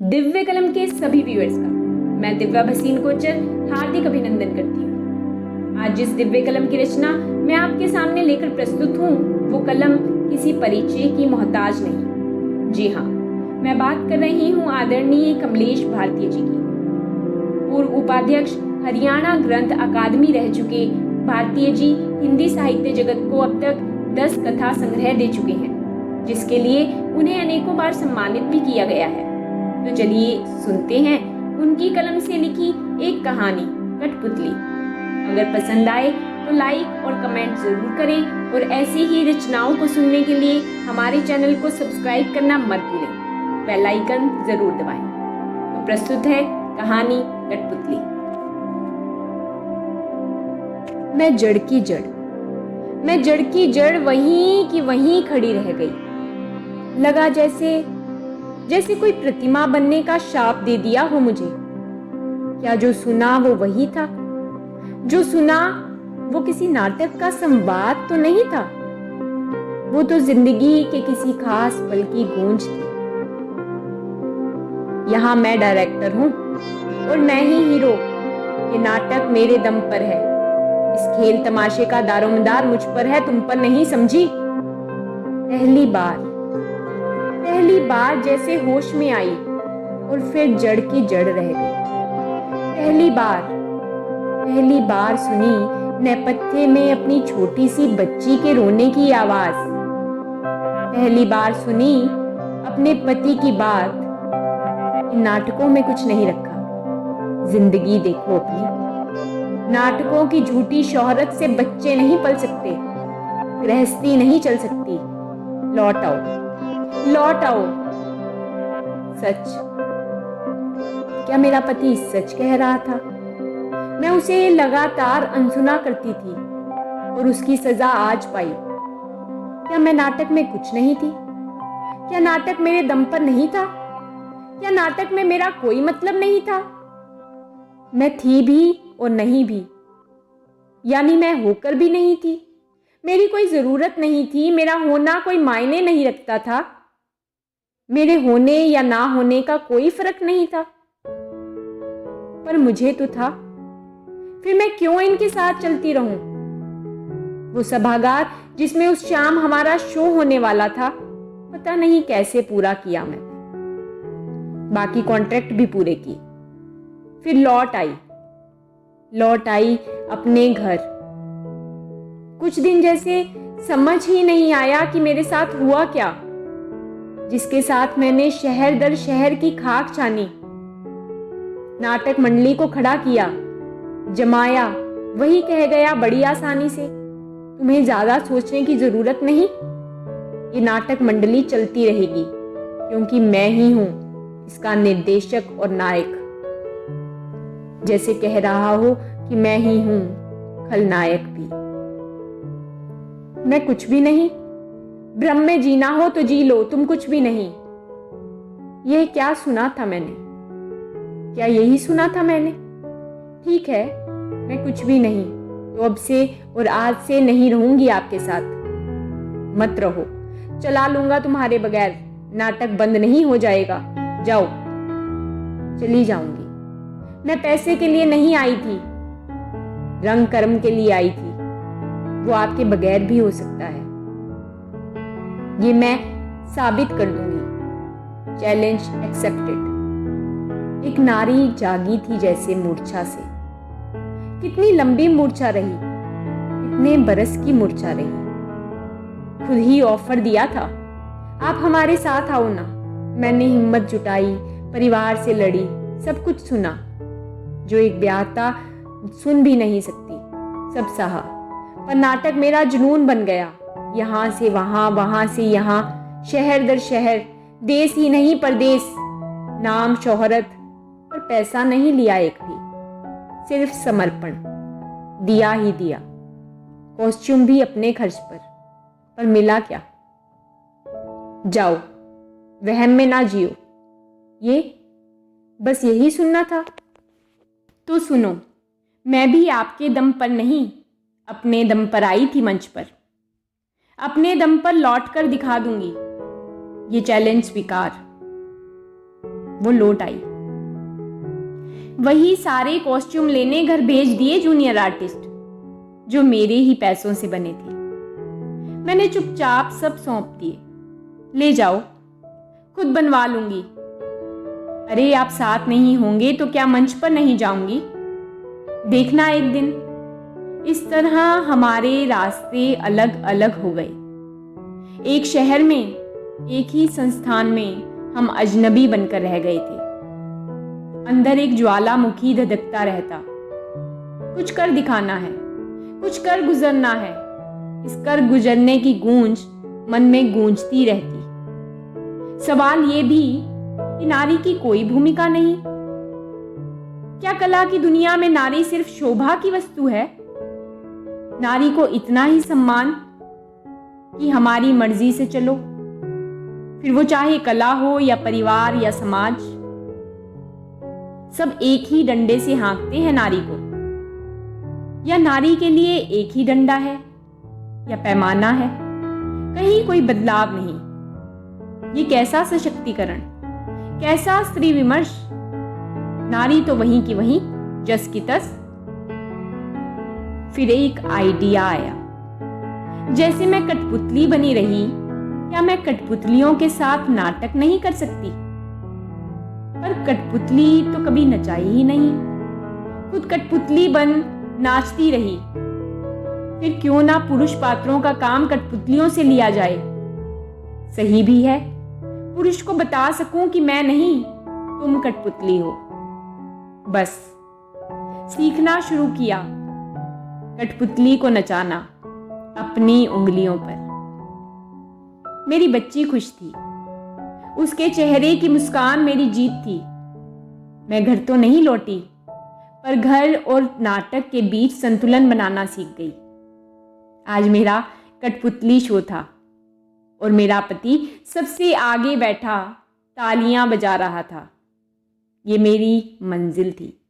दिव्य कलम के सभी व्यूअर्स का मैं दिव्या भसीन कोचर हार्दिक अभिनंदन करती हूँ। आज जिस दिव्य कलम की रचना मैं आपके सामने लेकर प्रस्तुत हूँ वो कलम किसी परिचय की मोहताज नहीं। जी हाँ, मैं बात कर रही हूँ आदरणीय कमलेश भारतीय जी की। पूर्व उपाध्यक्ष हरियाणा ग्रंथ अकादमी रह चुके भारतीय जी हिंदी साहित्य जगत को अब तक 10 कथा संग्रह दे चुके हैं, जिसके लिए उन्हें अनेकों बार सम्मानित भी किया गया है। तो चलिए सुनते हैं उनकी कलम से लिखी एक कहानी, कठपुतली। अगर पसंद आए तो लाइक और कमेंट जरूर करें और ऐसी ही रचनाओं को सुनने के लिए हमारे चैनल को सब्सक्राइब करना मत भूलें, बेल आइकन जरूर दबाएं। तो प्रस्तुत है कहानी कठपुतली। मैं जड़ की जड़ वहीं की वहीं खड़ी रह गई। लगा जैसे कोई प्रतिमा बनने का शाप दे दिया हो मुझे। क्या जो सुना वो वही था? जो सुना वो किसी नाटक का संवाद तो नहीं था, वो तो जिंदगी के किसी खास पल की गूंज थी। यहाँ मैं डायरेक्टर हूँ और मैं ही हीरो। ये नाटक मेरे दम पर है। इस खेल तमाशे का दारोमदार मुझ पर है, तुम पर नहीं, समझी? पहली बार जैसे होश में आई और फिर जड़ की जड़ रह गई। पहली बार सुनी नेपथ्य में अपनी छोटी सी बच्ची के रोने की आवाज। पहली बार सुनी अपने पति की बात। इन नाटकों में कुछ नहीं रखा, जिंदगी देखो अपनी। नाटकों की झूठी शोहरत से बच्चे नहीं पल सकते, गृहस्थी नहीं चल सकती। लौट आओ। सच, क्या मेरा पति सच कह रहा था? मैं उसे लगातार अनसुना करती थी और उसकी सजा आज पाई। क्या मैं नाटक में कुछ नहीं थी? क्या नाटक मेरे दम पर नहीं था? क्या नाटक में मेरा कोई मतलब नहीं था? मैं थी भी और नहीं भी, यानी मैं होकर भी नहीं थी। मेरी कोई जरूरत नहीं थी, मेरा होना कोई मायने नहीं रखता था। मेरे होने या ना होने का कोई फर्क नहीं था, पर मुझे तो था। फिर मैं क्यों इनके साथ चलती रहूं? वो सभागार जिसमें उस शाम हमारा शो होने वाला था, पता नहीं कैसे पूरा किया मैं। बाकी कॉन्ट्रैक्ट भी पूरे किए। फिर लौट आई अपने घर। कुछ दिन जैसे समझ ही नहीं आया कि मेरे साथ हुआ क्या। जिसके साथ मैंने शहर दर शहर की खाक छानी, नाटक मंडली को खड़ा किया, जमाया, वही कह गया बड़ी आसानी से, तुम्हें ज्यादा सोचने की जरूरत नहीं। ये नाटक मंडली चलती रहेगी क्योंकि मैं ही हूं इसका निर्देशक और नायक। जैसे कह रहा हो कि मैं ही हूं खलनायक भी। मैं कुछ भी नहीं। भ्रम में जीना हो तो जी लो, तुम कुछ भी नहीं। यह क्या सुना था मैंने? क्या यही सुना था मैंने? ठीक है, मैं कुछ भी नहीं, तो अब से और आज से नहीं रहूंगी आपके साथ। मत रहो, चला लूंगा तुम्हारे बगैर, नाटक बंद नहीं हो जाएगा। जाओ। चली जाऊंगी। मैं पैसे के लिए नहीं आई थी, रंग कर्म के लिए आई थी। वो आपके बगैर भी हो सकता है, ये मैं साबित कर दूंगी। Challenge accepted. एक नारी जागी थी जैसे मूर्छा से। कितनी लंबी मूर्छा रही, कितने बरस की मूर्छा रही। खुद ही ऑफर दिया था, आप हमारे साथ आओ ना। मैंने हिम्मत जुटाई, परिवार से लड़ी, सब कुछ सुना जो एक ब्याहता सुन भी नहीं सकती, सब सहा। पर नाटक मेरा जुनून बन गया। यहां से वहां, वहां से यहां, शहर दर शहर, देश ही नहीं परदेश। नाम शोहरत, पर पैसा नहीं लिया एक भी, सिर्फ समर्पण दिया ही दिया। कॉस्ट्यूम भी अपने खर्च पर मिला क्या? जाओ, वहम में ना जियो। ये बस यही सुनना था? तो सुनो, मैं भी आपके दम पर नहीं, अपने दम पर आई थी मंच पर। अपने दम पर लौट कर दिखा दूंगी। ये चैलेंज स्वीकार। वो लौट आई। वही सारे कॉस्ट्यूम लेने घर भेज दिए जूनियर आर्टिस्ट, जो मेरे ही पैसों से बने थे। मैंने चुपचाप सब सौंप दिए। ले जाओ, खुद बनवा लूंगी। अरे आप साथ नहीं होंगे तो क्या मंच पर नहीं जाऊंगी? देखना एक दिन। इस तरह हमारे रास्ते अलग अलग हो गए। एक शहर में, एक ही संस्थान में हम अजनबी बनकर रह गए थे। अंदर एक ज्वालामुखी धधकता रहता। कुछ कर दिखाना है, कुछ कर गुजरना है। इस कर गुजरने की गूंज मन में गूंजती रहती। सवाल ये भी कि नारी की कोई भूमिका नहीं। क्या कला की दुनिया में नारी सिर्फ शोभा की वस्तु है? नारी को इतना ही सम्मान कि हमारी मर्जी से चलो, फिर वो चाहे कला हो या परिवार या समाज, सब एक ही डंडे से हाँकते हैं नारी को। या नारी के लिए एक ही डंडा है या पैमाना है, कहीं कोई बदलाव नहीं। ये कैसा सशक्तिकरण, कैसा स्त्री विमर्श। नारी तो वहीं की वहीं, जस की तस। फिर एक आइडिया आया। जैसे मैं कठपुतली बनी रही, क्या मैं कठपुतलियों के साथ नाटक नहीं कर सकती? पर कठपुतली तो कभी नचाई ही नहीं, खुद कठपुतली बन नाचती रही। फिर क्यों ना पुरुष पात्रों का काम कठपुतलियों से लिया जाए? सही भी है, पुरुष को बता सकूं कि मैं नहीं, तुम कठपुतली हो। बस सीखना शुरू किया कठपुतली को नचाना अपनी उंगलियों पर। मेरी बच्ची खुश थी, उसके चेहरे की मुस्कान मेरी जीत थी। मैं घर तो नहीं लौटी, पर घर और नाटक के बीच संतुलन बनाना सीख गई। आज मेरा कठपुतली शो था और मेरा पति सबसे आगे बैठा तालियां बजा रहा था। ये मेरी मंजिल थी।